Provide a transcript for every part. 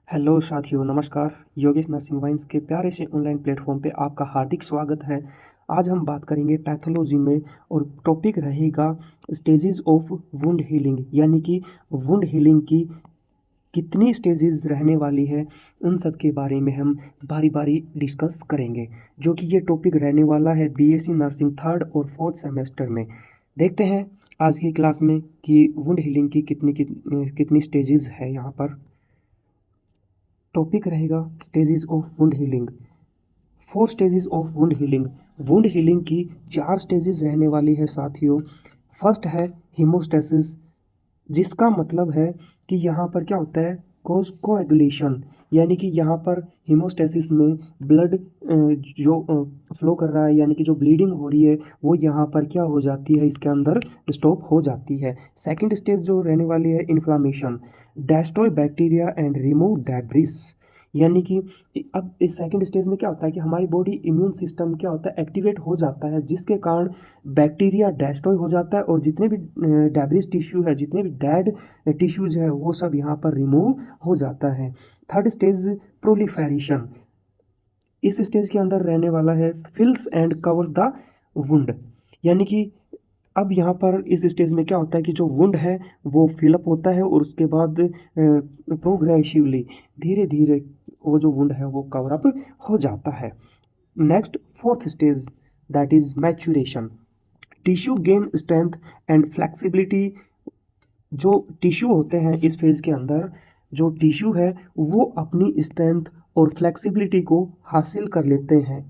Hello साथियों, नमस्कार। Yogesh nursing wines के प्यारे से ऑनलाइन प्लेटफॉर्म पे आपका हार्दिक स्वागत है। आज हम बात करेंगे पैथोलॉजी में और टॉपिक रहेगा स्टेजेस ऑफ वुंड हीलिंग, यानी कि वुंड हीलिंग की कितनी स्टेजेस रहने वाली है, उन सब के बारे में हम बारी बारी डिस्कस करेंगे। जो कि ये टॉपिक रहने वाला है बीएससी नर्सिंग थर्ड और फोर्थ सेमेस्टर में। देखते हैं आज की क्लास में कि वुंड हीलिंग की कितनी स्टेजेस है। यहाँ पर टॉपिक रहेगा stages of wound healing. 4 stages of wound healing. Wound healing की 4 स्टेजेस रहने वाली है साथियों। फर्स्ट है हीमोस्टेसिस, जिसका मतलब है कि यहाँ पर क्या होता है, कोएगुलेशन, यानी कि यहाँ पर हीमोस्टेसिस में ब्लड जो फ्लो कर रहा है, यानी कि जो ब्लीडिंग हो रही है वो यहाँ पर क्या हो जाती है, इसके अंदर स्टॉप हो जाती है। सेकंड स्टेज जो रहने वाली है inflammation, destroy bacteria and remove debris, यानी कि अब इस सेकंड स्टेज में क्या होता है कि हमारी बॉडी इम्यून सिस्टम क्या होता है, एक्टिवेट हो जाता है, जिसके कारण बैक्टीरिया डेस्ट्रॉय हो जाता है और जितने भी डेब्रिस टिश्यू है, जितने भी डेड टिश्यूज है, वो सब यहाँ पर रिमूव हो जाता है। थर्ड स्टेज प्रोलिफेरेशन, इस स्टेज के अंदर रहने वाला है फिल्स एंड कवर्स द वुंड, यानी कि अब यहाँ पर इस स्टेज में क्या होता है कि जो वुंड है वो फिलअप होता है और उसके बाद प्रोग्रेसिवली धीरे धीरे वो जो वुंड है वो कवर अप हो जाता है। Next fourth stage, that is maturation. Tissue gain strength and flexibility. जो टिश्यू होते हैं इस फेज के अंदर, जो टिश्यू है वो अपनी स्ट्रेंथ और फ्लेक्सिबिलिटी को हासिल कर लेते हैं।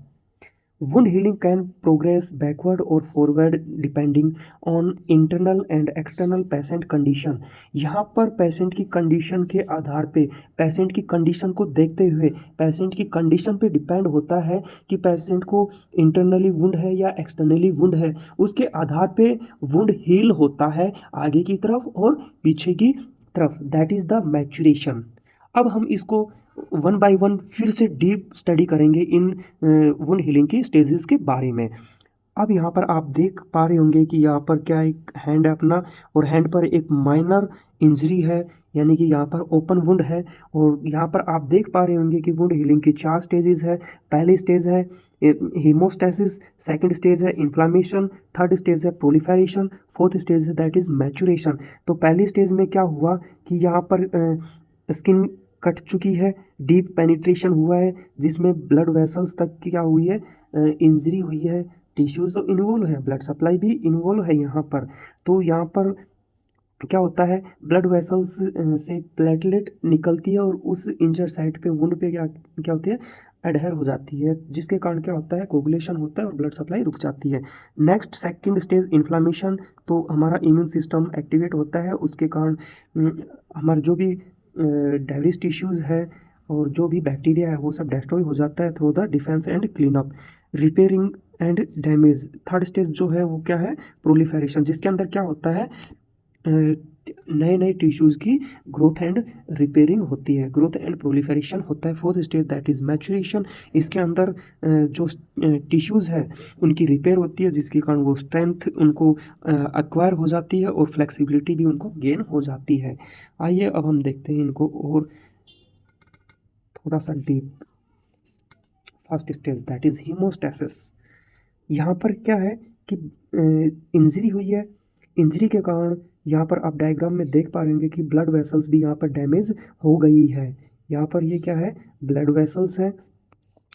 Wound healing can progress backward और forward depending on internal and external patient condition. यहाँ पर पेशेंट की कंडीशन के आधार पे, पेशेंट की कंडीशन को देखते हुए, पेशेंट की कंडीशन पे डिपेंड होता है कि पेशेंट को इंटरनली वुंड है या एक्सटर्नली वुंड है। उसके आधार पे वुंड हील होता है आगे की तरफ और पीछे की तरफ। That is the maturation. अब हम इसको वन बाय वन फिर से डीप स्टडी करेंगे इन वुंड हीलिंग की स्टेजेस के बारे में। अब यहाँ पर आप देख पा रहे होंगे कि यहाँ पर क्या एक हैंड है अपना, और हैंड पर एक माइनर इंजरी है, यानी कि यहाँ पर ओपन वुंड है। और यहाँ पर आप देख पा रहे होंगे कि वुंड हीलिंग की 4 स्टेजेस है। पहली स्टेज है हीमोस्टेसिस, सेकंड स्टेज है इन्फ्लामेशन, थर्ड स्टेज है प्रोलिफेरेशन, फोर्थ स्टेज है दैट इज मैच्योरेशन। तो पहली स्टेज में क्या हुआ कि यहाँ पर स्किन कट चुकी है, डीप पेनिट्रेशन हुआ है, जिसमें ब्लड वेसल्स तक क्या हुई है, इंजरी हुई है, टिश्यूज तो इन्वॉल्व है, ब्लड सप्लाई भी इन्वॉल्व है यहाँ पर। तो यहाँ पर क्या होता है, ब्लड वेसल्स से प्लेटलेट निकलती है और उस इंजर साइड पे वुंड पे क्या क्या होती है, एडहेर हो जाती है, जिसके कारण क्या होता है, कोगुलेशन होता है और ब्लड सप्लाई रुक जाती है। नेक्स्ट सेकंड स्टेज इन्फ्लामेशन, तो हमारा इम्यून सिस्टम एक्टिवेट होता है, उसके कारण हमारे जो भी डेब्रिस टिश्यूज़ है और जो भी बैक्टीरिया है वो सब डिस्ट्रॉय हो जाता है through the defence and clean up, repairing and damage. Third stage जो है वो क्या है, प्रोलिफेरेशन, जिसके अंदर क्या होता है, नए नए टिश्यूज़ की ग्रोथ एंड रिपेयरिंग होती है, ग्रोथ एंड प्रोलिफेरेशन होता है। Fourth stage that is maturation, इसके अंदर जो टिश्यूज़ है उनकी रिपेयर होती है, जिसके कारण वो स्ट्रेंथ उनको एक्वायर हो जाती है और फ्लेक्सिबिलिटी भी उनको गेन हो जाती है। आइए अब हम देखते हैं इनको और थोड़ा सा deep. First stage that is haemostasis. यहाँ पर क्या है कि इंजरी हुई है, इंजरी के कारण यहाँ पर आप डायग्राम में देख पा रहे होंगे कि ब्लड वेसल्स भी यहाँ पर डैमेज हो गई है। यहाँ पर ये क्या है, ब्लड वेसल्स है।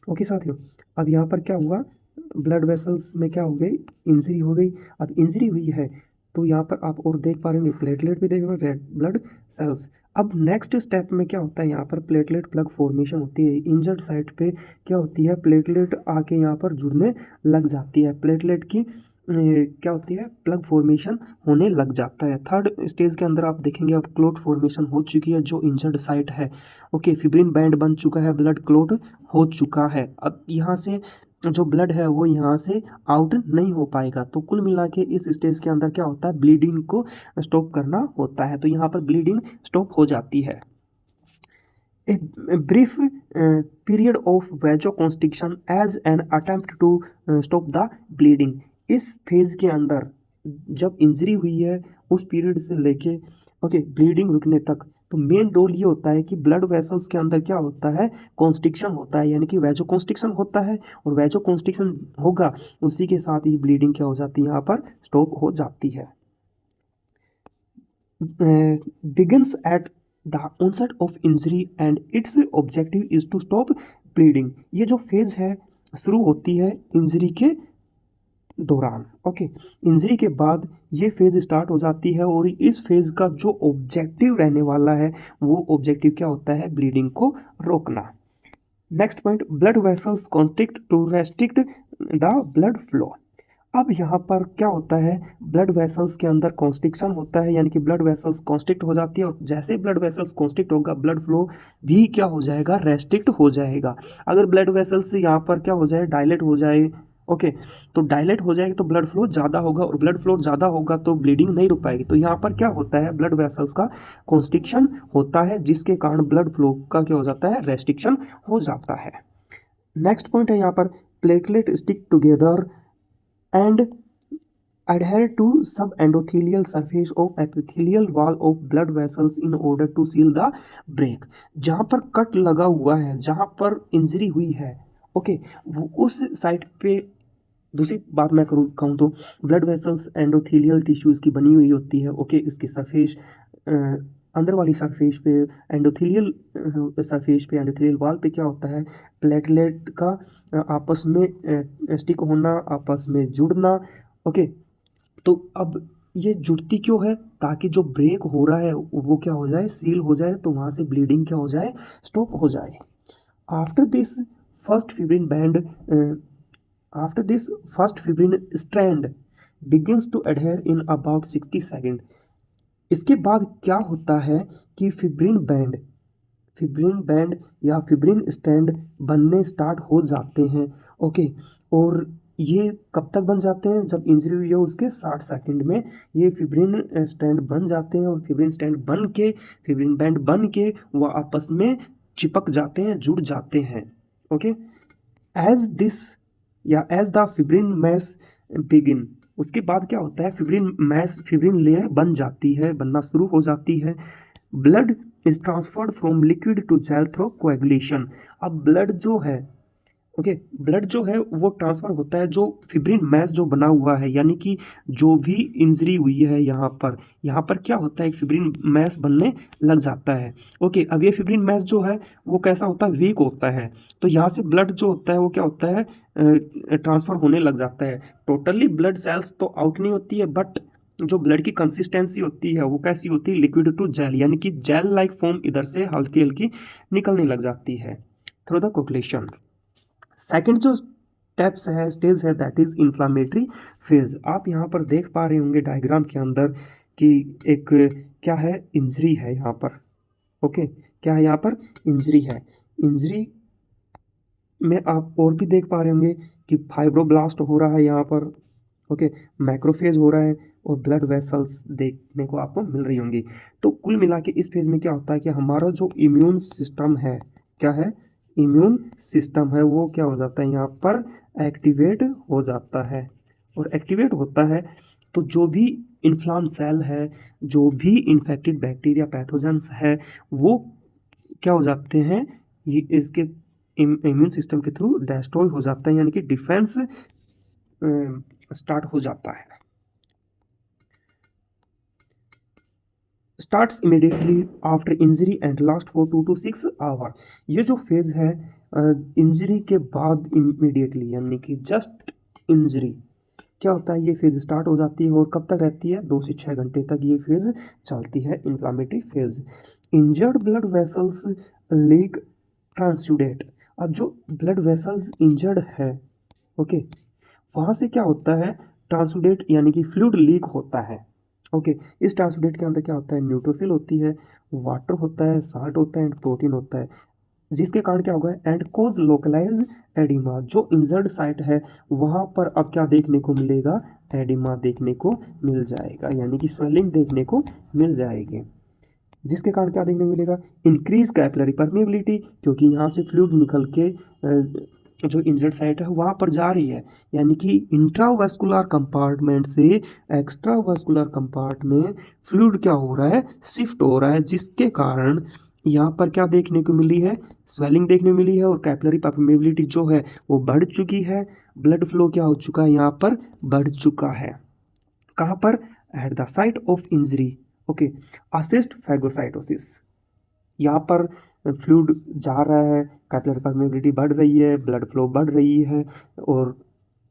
ओके साथियों, अब यहाँ पर क्या हुआ, ब्लड वेसल्स में क्या हो गई, इंजरी हो गई। अब इंजरी हुई है तो यहाँ पर आप और देख पा रहे होंगे, प्लेटलेट भी देख रहे हो, रेड ब्लड सेल्स। अब नेक्स्ट स्टेप में क्या होता है, यहाँ पर प्लेटलेट प्लग फॉर्मेशन होती है। इंजर्ड साइट पे क्या होती है, प्लेटलेट आके यहाँ पर जुड़ने लग जाती है, प्लेटलेट की क्या होती है, प्लग फॉर्मेशन होने लग जाता है। थर्ड स्टेज के अंदर आप देखेंगे अब क्लोट फॉर्मेशन हो चुकी है जो इंजर्ड साइट है। ओके, फिब्रिन बैंड बन चुका है, ब्लड क्लोट हो चुका है। अब यहाँ से जो ब्लड है वो यहाँ से आउट नहीं हो पाएगा। तो कुल मिला के इस स्टेज के अंदर क्या होता है, ब्लीडिंग को स्टॉप करना होता है, तो यहाँ पर ब्लीडिंग स्टॉप हो जाती है। A brief period of vasoconstriction as an attempt to stop the bleeding। इस फेज के अंदर जब इंजरी हुई है उस पीरियड से लेके ओके ब्लीडिंग रुकने तक, तो मेन रोल ये होता है कि ब्लड वेसल्स के अंदर क्या होता है, कॉन्स्ट्रिक्शन होता है, यानी कि वैजो कॉन्स्ट्रिक्शन होता है, और वैजो कॉन्स्ट्रिक्शन होगा उसी के साथ ही ब्लीडिंग क्या हो जाती है, यहाँ पर स्टॉप हो जाती है। Begins at the onset of injury and its objective is to stop bleeding. ये जो फेज है शुरू होती है इंजरी के दौरान, ओके। इंजरी के बाद ये फेज स्टार्ट हो जाती है, और इस फेज का जो ऑब्जेक्टिव रहने वाला है वो ऑब्जेक्टिव क्या होता है, ब्लीडिंग को रोकना। Next point, blood vessels constrict to restrict the blood flow. अब यहाँ पर क्या होता है, ब्लड वेसल्स के अंदर कॉन्स्ट्रिक्शन होता है, यानी कि ब्लड वेसल्स कॉन्स्ट्रिक्ट हो जाती है, और जैसे ब्लड वेसल्स कॉन्स्ट्रिक्ट होगा ब्लड फ्लो भी क्या हो जाएगा, रेस्ट्रिक्ट हो जाएगा। अगर ब्लड वेसल्स यहाँ पर क्या हो जाए, डायलेट हो जाए, ओके, तो डायलेट हो जाएगी तो ब्लड फ्लो ज़्यादा होगा, और ब्लड फ्लो ज़्यादा होगा तो ब्लीडिंग नहीं रुक पाएगी। तो यहाँ पर क्या होता है, ब्लड वेसल्स का कॉन्स्ट्रिक्शन होता है, जिसके कारण ब्लड फ्लो का क्या हो जाता है, रेस्ट्रिक्शन हो जाता है। नेक्स्ट पॉइंट है यहाँ पर, platelet stick together and adhere to subendothelial surface of epithelial wall of blood vessels in order to seal the break। जहाँ पर कट लगा हुआ है, जहाँ पर इंजरी हुई है, ओके, वो उस साइड पे, दूसरी बात मैं कहूँ तो ब्लड वेसल्स एंडोथेलियल टिश्यूज़ की बनी हुई होती है, ओके। इसकी सरफेस अंदर वाली सरफेस पे एंडोथेलियल सरफेस पे, एंडोथेलियल वॉल पे क्या होता है, प्लेटलेट का आपस में स्टिक होना, आपस में जुड़ना, ओके। तो अब ये जुड़ती क्यों है, ताकि जो ब्रेक हो रहा है वो क्या हो जाए, सील हो जाए, तो वहाँ से ब्लीडिंग क्या हो जाए, स्टॉप हो जाए। After this first fibrin band after this first fibrin strand begins to adhere in about 60 second. इसके बाद क्या होता है कि फिब्रिन बैंड या फिब्रिन स्टैंड बनने स्टार्ट हो जाते हैं, ओके। और ये कब तक बन जाते हैं, जब इंजरी हुई है उसके 60 सेकंड में ये फिब्रिन स्टैंड बन जाते हैं, और फिब्रिन स्टैंड बन के, फिब्रिन बैंड बन के वो आपस में चिपक जाते हैं, जुड़ जाते हैं, ओके। एज दिस या as the fibrin mass begin, उसके बाद क्या होता है, फिब्रिन लेयर बन जाती है, बनना शुरू हो जाती है। Blood is transferred from liquid to gel through coagulation. अब ब्लड जो है, ओके, ब्लड जो है वो ट्रांसफर होता है, जो फिब्रिन मैस जो बना हुआ है, यानी कि जो भी इंजरी हुई है यहाँ पर क्या होता है, एक फिब्रिन मैस बनने लग जाता है, ओके। अब ये फिब्रिन मैस जो है वो कैसा होता है, वीक होता है, तो यहाँ से ब्लड जो होता है वो क्या होता है, ट्रांसफर होने लग जाता है। टोटली ब्लड सेल्स तो आउट नहीं होती है, बट जो ब्लड की कंसिस्टेंसी होती है वो कैसी होती है, लिक्विड टू जेल, यानी कि जेल लाइक फॉर्म इधर से हल्की हल्की निकलने लग जाती है थ्रू द कोगुलेशन। सेकंड जो स्टेज है दैट इज इन्फ्लामेटरी फेज। आप यहाँ पर देख पा रहे होंगे डायग्राम के अंदर कि एक क्या है, इंजरी है यहाँ पर, ओके। क्या है यहाँ पर, इंजरी है। इंजरी में आप और भी देख पा रहे होंगे कि फाइब्रोब्लास्ट हो रहा है यहाँ पर, ओके, मैक्रोफेज हो रहा है, और ब्लड वेसल्स देखने को आपको मिल रही होंगी। तो कुल मिला के इस फेज में क्या होता है कि हमारा जो इम्यून सिस्टम है, क्या है, इम्यून सिस्टम है, वो क्या हो जाता है, यहाँ पर एक्टिवेट हो जाता है। और एक्टिवेट होता है तो जो भी इन्फ्लाम सेल है, जो भी इन्फेक्टेड बैक्टीरिया पैथोजेंस है, वो क्या हो जाते हैं, ये इसके इम्यून सिस्टम के थ्रू डिस्ट्रॉय हो जाता है, यानी कि डिफेंस स्टार्ट हो जाता है। Starts immediately after injury and last for 2 to 6 hour. ये जो फेज है इंजरी के बाद इमीडिएटली, यानी कि जस्ट इंजरी क्या होता है, ये फेज स्टार्ट हो जाती है, और कब तक रहती है, 2 से 6 घंटे तक ये फेज चलती है, inflammatory phase. Injured blood vessels leak transudate. अब जो ब्लड वेसल्स इंजर्ड है, ओके, वहाँ से क्या होता है, ट्रांसुडेट यानी कि फ्लूइड लीक होता है, ओके। इस ट्रांसुडेट के अंदर क्या होता है, न्यूट्रोफिल होती है, वाटर होता है, साल्ट होता है एंड प्रोटीन होता है, जिसके कारण क्या होगा, एंड कोज लोकलाइज एडिमा। जो इंजर्ड साइट है वहाँ पर अब क्या देखने को मिलेगा, एडिमा देखने को मिल जाएगा, यानी कि स्वेलिंग देखने को मिल जाएगी, जिसके कारण क्या देखने को मिलेगा, इंक्रीज कैपिलरी परमेबिलिटी, क्योंकि यहाँ से फ्लूइड निकल के जो इंजर्ड साइट है वहाँ पर जा रही है, यानी कि इंट्रावास्कुलर कंपार्टमेंट से एक्स्ट्रावास्कुलर कंपार्ट में फ्लूइड क्या हो रहा है, शिफ्ट हो रहा है, जिसके कारण यहाँ पर क्या देखने को मिली है, स्वेलिंग देखने को मिली है और कैपिलरी परमेबिलिटी जो है वो बढ़ चुकी है, ब्लड फ्लो क्या हो चुका है, यहाँ पर बढ़ चुका है। कहाँ पर, at the site of injury. Okay, assist phagocytosis, यहाँ पर फ्लूइड जा रहा है, कैपिलरी परमेबिलिटी बढ़ रही है, ब्लड फ्लो बढ़ रही है, और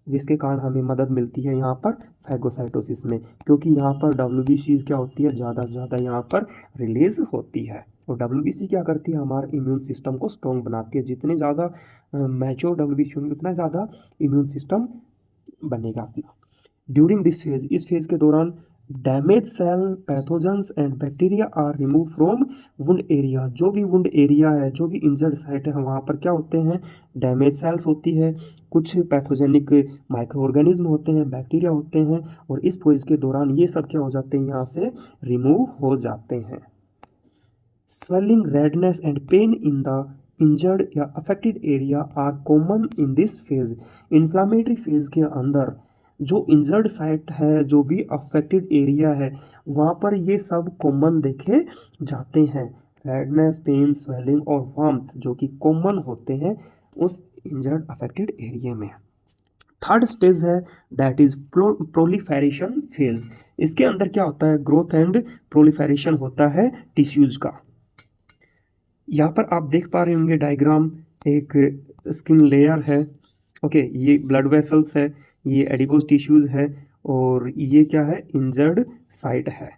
जिसके कारण हमें मदद मिलती है यहाँ पर फैगोसाइटोसिस में, क्योंकि यहाँ पर WBCs क्या होती है, ज़्यादा से ज़्यादा यहाँ पर रिलीज होती है। और WBC क्या करती है, हमारे इम्यून सिस्टम को स्ट्रॉन्ग बनाती है। जितने ज़्यादा मैच्योर WBC होंगे उतना ज़्यादा इम्यून सिस्टम बनेगा अपना। ड्यूरिंग दिस फेज, इस फेज के दौरान damage cell, pathogens and bacteria are remove from wound area. जो भी वुंड एरिया है, जो भी इंजर्ड साइट है, वहाँ पर क्या होते हैं, डैमेज सेल्स होती है, कुछ पैथोजेनिक माइक्रो ऑर्गेनिज्म होते हैं, बैक्टीरिया होते हैं, और इस फेज के दौरान ये सब क्या हो जाते हैं, यहाँ से रिमूव हो जाते हैं। Swelling, redness and pain in the injured या affected area are common in this phase. Inflammatory phase के अंदर जो इंजर्ड साइट है, जो भी अफेक्टेड एरिया है, वहाँ पर ये सब कॉमन देखे जाते हैं। रेडनेस, पेन, स्वेलिंग और वार्मथ जो कि कॉमन होते हैं उस इंजर्ड अफेक्टेड एरिया में। थर्ड स्टेज है दैट इज प्रोलिफेरेशन फेज। इसके अंदर क्या होता है, ग्रोथ एंड प्रोलिफेरेशन होता है टिश्यूज का। यहाँ पर आप देख पा रहे होंगे डायग्राम, एक स्किन लेयर है, ओके, ये ब्लड वेसल्स है, ये एडिपोज टिश्यूज है, और ये क्या है, इंजर्ड साइट है।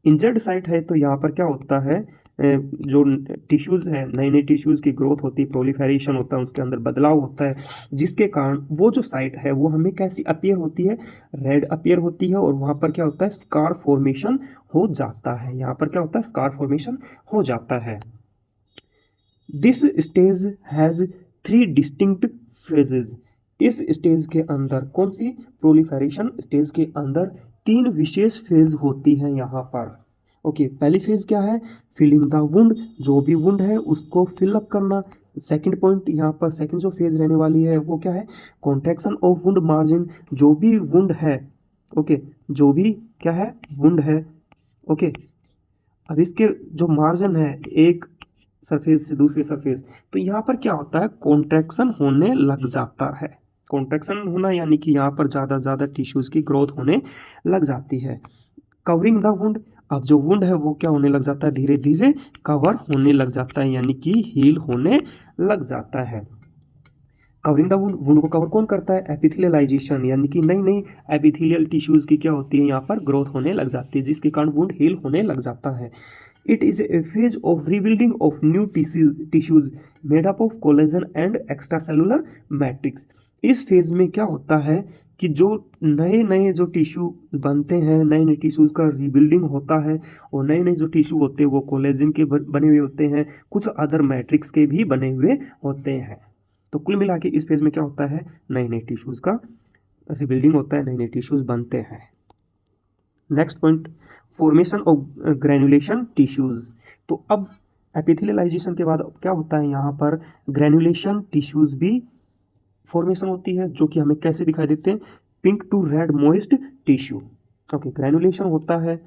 इंजर्ड साइट है तो यहाँ पर क्या होता है, जो टिश्यूज़ है, नए नए टिश्यूज़ की ग्रोथ होती है, प्रोलिफेरेशन होता है, उसके अंदर बदलाव होता है, जिसके कारण वो जो साइट है वो हमें कैसी अपीयर होती है, रेड अपीयर होती है, और वहाँ पर क्या होता है, स्कार फॉर्मेशन हो जाता है। यहाँ पर क्या होता है, स्कार फॉर्मेशन हो जाता है। This stage has 3 distinct phases. इस स्टेज के अंदर, कौन सी, प्रोलिफेरेशन स्टेज के अंदर 3 विशेष फेज होती हैं यहाँ पर। ओके, पहली फेज क्या है, फिलिंग द वुंड, जो भी वुंड है उसको फिलअप करना। सेकंड पॉइंट यहाँ पर, सेकंड जो फेज रहने वाली है वो क्या है, कॉन्ट्रैक्शन ऑफ वुंड मार्जिन, जो भी वुंड है, ओके, जो भी क्या है, वुंड है, ओके, अब इसके जो मार्जिन है एक सरफेस से दूसरे सरफेस, तो यहाँ पर क्या होता है, कॉन्ट्रैक्शन होने लग जाता है। कॉन्ट्रैक्शन होना यानी कि यहाँ पर ज़्यादा से ज़्यादा टिश्यूज़ की ग्रोथ होने लग जाती है। कवरिंग द वुंड, अब जो वुंड है वो क्या होने लग जाता है, धीरे धीरे कवर होने लग जाता है, यानी कि हील होने लग जाता है। कवरिंग द वुंड, वुंड को कवर कौन करता है, एपिथेलियलाइजेशन, यानी कि नई नई एपिथेलियल टिश्यूज़ की क्या होती है, यहाँ पर ग्रोथ होने लग जाती है, जिसके कारण वुंड हील होने लग जाता है। It is a phase of rebuilding of new tissues made up of collagen and extracellular matrix। इस फेज में क्या होता है कि जो नए नए जो टिश्यू बनते हैं, नए नए टिश्यूज़ का रीबिल्डिंग होता है, और नए नए जो टिश्यू होते हैं वो कोलेजन के बने हुए होते हैं, कुछ अदर मैट्रिक्स के भी बने हुए होते हैं। तो कुल मिला के इस फेज में क्या होता है, नए नए टिश्यूज़ का रीबिल्डिंग होता है, नए नए टिश्यूज़ बनते हैं। Next point, formation of granulation tissues. तो अब एपिथेलियलाइजेशन के बाद क्या होता है, यहाँ पर ग्रैनुलेशन टिश्यूज़ भी फॉर्मेशन होती है, जो कि हमें कैसे दिखाई देते हैं, pink to red moist tissue. Okay, granulation होता है,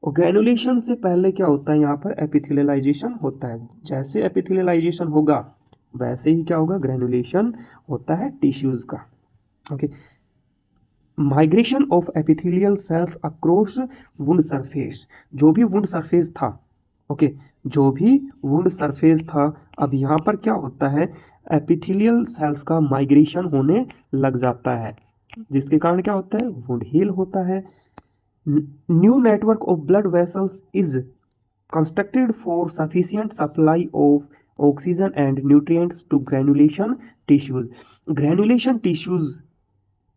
और ग्रैनुलेशन से पहले क्या होता है, यहाँ पर एपिथेलियलाइजेशन होता है। जैसे एपिथेलियलाइजेशन होगा वैसे ही क्या होगा, ग्रैनुलेशन होता है टिश्यूज़ का। Okay, migration of epithelial cells across wound surface, जो भी वुंड सरफेस था, ओके, जो भी वुंड सरफेस था, अब यहाँ पर क्या होता है, एपिथेलियल सेल्स का माइग्रेशन होने लग जाता है, जिसके कारण क्या होता है, वुंड हील होता है। New network of blood vessels is constructed for sufficient supply of oxygen and nutrients to granulation tissues. Granulation tissues,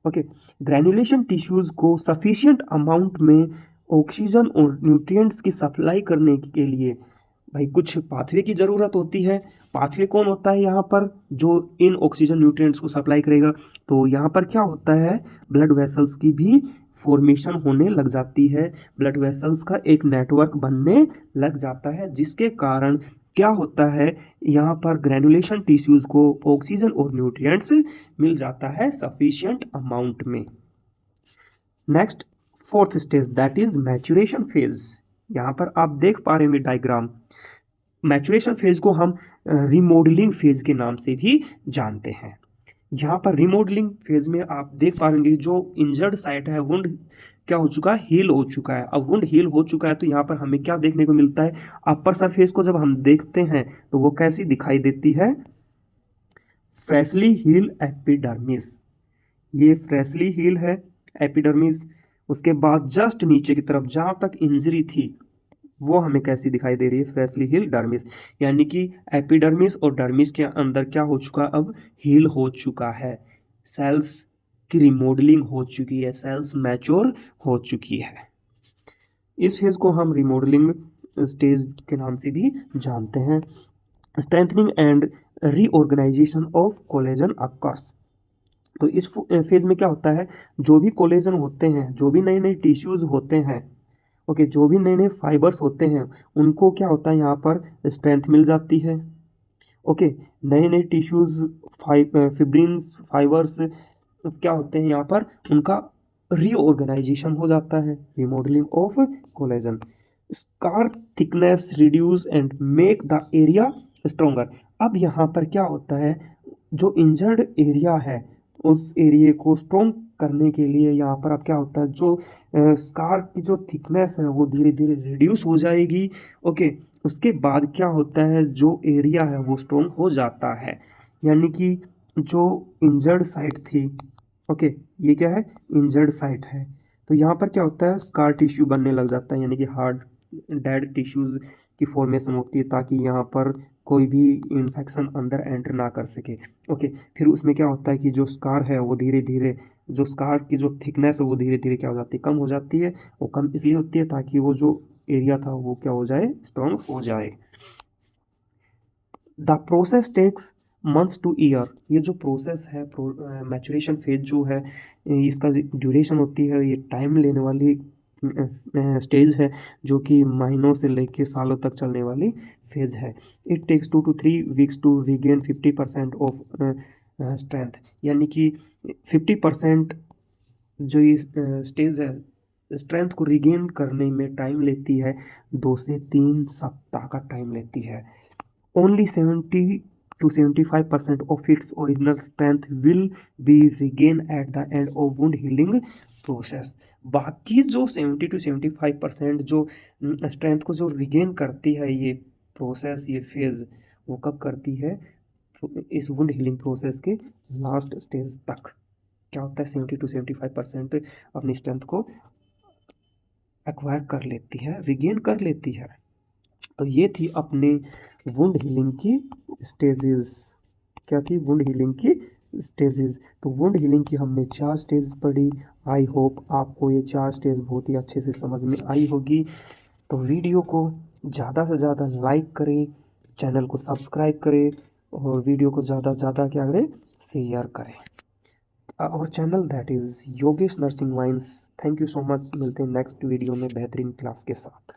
okay, granulation tissues को सफिशिएंट अमाउंट में ऑक्सीजन और न्यूट्रिएंट्स की सप्लाई करने के लिए भाई कुछ पाथवे की ज़रूरत होती है। पाथवे कौन होता है यहाँ पर, जो इन ऑक्सीजन न्यूट्रिएंट्स को सप्लाई करेगा। तो यहाँ पर क्या होता है, ब्लड वेसल्स की भी फॉर्मेशन होने लग जाती है, ब्लड वेसल्स का एक नेटवर्क बनने लग जाता है, जिसके कारण क्या होता है, यहाँ पर ग्रेनुलेशन टिश्यूज़ को ऑक्सीजन और न्यूट्रिएंट्स मिल जाता है सफिशिएंट अमाउंट में। Next fourth stage that is maturation phase. यहाँ पर आप देख पा रहे होंगे डायग्राम, मैचुरेशन फेज को हम रिमॉडलिंग फेज के नाम से भी जानते हैं। यहाँ पर रिमॉडलिंग फेज में आप देख पा रहे जो इंजर्ड साइट है, वुंड क्या हो चुका है, हील हो चुका है। अब वुंड हील हो चुका है तो यहाँ पर हमें क्या देखने को मिलता है, अपर सरफेस को जब हम देखते हैं तो वो कैसी दिखाई देती है, फ्रेशली हील एपिडर्मिस। ये फ्रेशली हील है एपिडर्मिस। उसके बाद जस्ट नीचे की तरफ जहाँ तक इंजरी थी वो हमें कैसी दिखाई दे रही है, फ्रेशली हील डर्मिस। यानी कि एपिडर्मिस और डर्मिस के अंदर क्या हो चुका, अब हील हो चुका है, सेल्स की रिमॉडलिंग हो चुकी है, सेल्स मैच्योर हो चुकी है। इस फेज को हम रिमॉडलिंग स्टेज के नाम से भी जानते हैं। Strengthening and reorganization of collagen occurs. तो इस फेज में क्या होता है, जो भी कोलेजन होते हैं, जो भी नए नए टिश्यूज होते हैं, ओके, जो भी नए नए फाइबर्स होते हैं उनको क्या होता है, यहाँ पर स्ट्रेंथ मिल जाती है। ओके, नए नए टिश्यूज फिब्रिन्स फाइबर्स क्या होते हैं, यहाँ पर उनका रीऑर्गेनाइजेशन हो जाता है, remodelling of collagen. Scar thickness reduce and make the area stronger. अब यहाँ पर क्या होता है, जो इंजर्ड एरिया है उस एरिया को स्ट्रॉन्ग करने के लिए यहाँ पर अब क्या होता है, जो स्कार की जो थिकनेस है वो धीरे धीरे रिड्यूस हो जाएगी। ओके, उसके बाद क्या होता है, जो एरिया है वो स्ट्रॉन्ग हो जाता है। यानी कि जो इंजर्ड साइट थी, ओके, ये क्या है, इंजर्ड साइट है, तो यहाँ पर क्या होता है, स्कार टिश्यू बनने लग जाता है, यानी कि हार्ड डेड टिश्यूज की फॉर्मेशन होती है ताकि यहाँ पर कोई भी इन्फेक्शन अंदर एंटर ना कर सके। ओके, फिर उसमें क्या होता है कि जो स्कार है वो धीरे धीरे, जो स्कार की जो थिकनेस है वो धीरे धीरे क्या हो जाती है, कम हो जाती है। वो कम इसलिए होती है ताकि वो जो एरिया था वो क्या हो जाए, स्ट्रॉन्ग हो जाए। The process takes months to year. ये जो प्रोसेस है, मैचुरेशन फेज जो है, इसका ड्यूरेशन होती है, ये टाइम लेने वाली स्टेज है जो कि महीनों से लेके सालों तक चलने वाली फेज है। It takes 2 to 3 weeks to regain 50% of strength. यानी कि 50% जो ये स्टेज है स्ट्रेंथ को रिगेन करने में टाइम लेती है, 2 से 3 सप्ताह का टाइम लेती है। Only 70 to 75% of its original strength will be regained at the end of wound healing process। बाकी जो 70 to 75% जो स्ट्रेंथ को जो रिगेन करती है ये प्रोसेस, ये फेज, वो कब करती है, इस वुंड हीलिंग प्रोसेस के लास्ट स्टेज तक क्या होता है, 70 to 75% अपनी स्ट्रेंथ को एक्वायर कर लेती है, रिगेन कर लेती है। तो ये थी अपने वुंड हीलिंग की स्टेजेस। क्या थी, वुंड हीलिंग की स्टेजेस। तो वुंड हीलिंग की हमने 4 स्टेज पढ़ी। आई होप आपको ये 4 स्टेज बहुत ही अच्छे से समझ में आई होगी। तो वीडियो को ज़्यादा से ज़्यादा लाइक करें, चैनल को सब्सक्राइब करें और वीडियो को ज़्यादा से ज़्यादा क्या करें, शेयर करें। और channel that is Yogesh nursing vines. Thank you so much. मिलते हैं नेक्स्ट वीडियो में बेहतरीन क्लास के साथ।